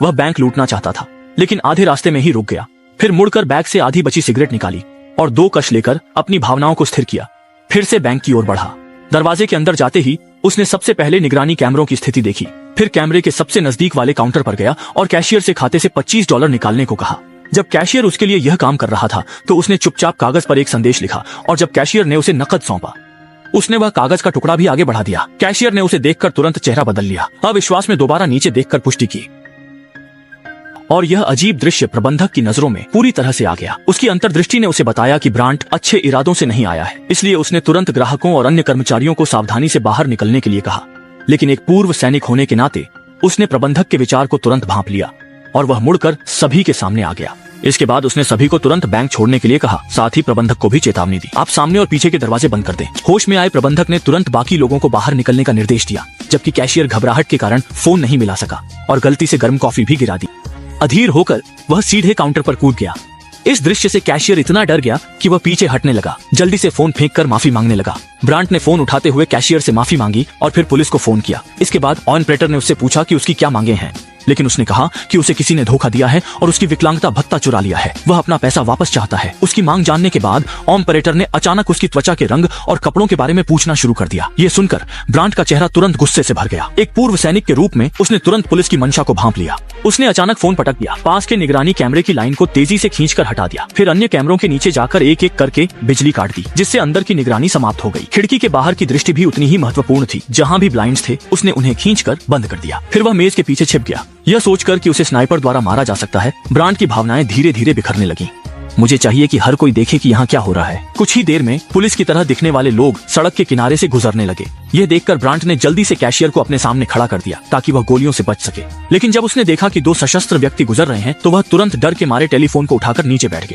वह बैंक लूटना चाहता था, लेकिन आधे रास्ते में ही रुक गया। फिर मुड़कर बैग से आधी बची सिगरेट निकाली और 2 कश लेकर अपनी भावनाओं को स्थिर किया। फिर से बैंक की ओर बढ़ा। दरवाजे के अंदर जाते ही उसने सबसे पहले निगरानी कैमरों की स्थिति देखी। फिर कैमरे के सबसे नजदीक वाले काउंटर पर गया और कैशियर से खाते से $25 निकालने को कहा। जब कैशियर उसके लिए यह काम कर रहा था तो उसने चुपचाप कागज पर एक संदेश लिखा और जब कैशियर ने उसे नकद सौंपा, उसने वह कागज का टुकड़ा भी आगे बढ़ा दिया। कैशियर ने उसे देखकर तुरंत चेहरा बदल लिया। अविश्वास में दोबारा नीचे देखकर पुष्टि की और यह अजीब दृश्य प्रबंधक की नजरों में पूरी तरह से आ गया। उसकी अंतर्दृष्टि ने उसे बताया कि ब्रांट अच्छे इरादों से नहीं आया है, इसलिए उसने तुरंत ग्राहकों और अन्य कर्मचारियों को सावधानी से बाहर निकलने के लिए कहा। लेकिन एक पूर्व सैनिक होने के नाते उसने प्रबंधक के विचार को तुरंत भांप लिया और वह मुड़कर सभी के सामने आ गया। इसके बाद उसने सभी को तुरंत बैंक छोड़ने के लिए कहा, साथ ही प्रबंधक को भी चेतावनी दी, आप सामने और पीछे के दरवाजे बंद कर दें। होश में आए प्रबंधक ने तुरंत बाकी लोगों को बाहर निकलने का निर्देश दिया, जबकि कैशियर घबराहट के कारण फोन नहीं मिला सका और गलती से गर्म कॉफी भी गिरा दी। अधीर होकर वह सीधे काउंटर पर कूद गया। इस दृश्य से कैशियर इतना डर गया कि वह पीछे हटने लगा। जल्दी से फोन फेंककर माफी मांगने लगा। ब्रांट ने फोन उठाते हुए कैशियर से माफी मांगी और फिर पुलिस को फोन किया। इसके बाद ऑपरेटर ने उससे पूछा कि उसकी क्या मांगे हैं, लेकिन उसने कहा कि उसे किसी ने धोखा दिया है और उसकी विकलांगता भत्ता चुरा लिया है। वह अपना पैसा वापस चाहता है। उसकी मांग जानने के बाद ऑपरेटर ने अचानक उसकी त्वचा के रंग और कपड़ों के बारे में पूछना शुरू कर दिया। ये सुनकर ब्रांट का चेहरा तुरंत गुस्से से भर गया। एक पूर्व सैनिक के रूप में उसने तुरंत पुलिस की मंशा को भांप लिया। उसने अचानक फोन पटक दिया, पास के निगरानी कैमरे की लाइन को तेजी से खींचकर हटा दिया। फिर अन्य कैमरों के नीचे जाकर एक एक करके बिजली काट दी, जिससे अंदर की निगरानी समाप्त हो गई। खिड़की के बाहर की दृष्टि भी उतनी ही महत्वपूर्ण थी। जहाँ भी ब्लाइंड्स थे उसने उन्हें खींचकर बंद कर दिया। फिर वह मेज के पीछे छिप गया। यह सोचकर कि उसे स्नाइपर द्वारा मारा जा सकता है, ब्रांट की भावनाएं धीरे धीरे बिखरने लगी। मुझे चाहिए कि हर कोई देखे कि यहाँ क्या हो रहा है। कुछ ही देर में पुलिस की तरह दिखने वाले लोग सड़क के किनारे से गुजरने लगे। यह देखकर ब्रांट ने जल्दी से कैशियर को अपने सामने खड़ा कर दिया ताकि वह गोलियों से बच सके। लेकिन जब उसने देखा कि 2 सशस्त्र व्यक्ति गुजर रहे हैं तो वह तुरंत डर के मारे टेलीफोन को उठाकर नीचे बैठ गया।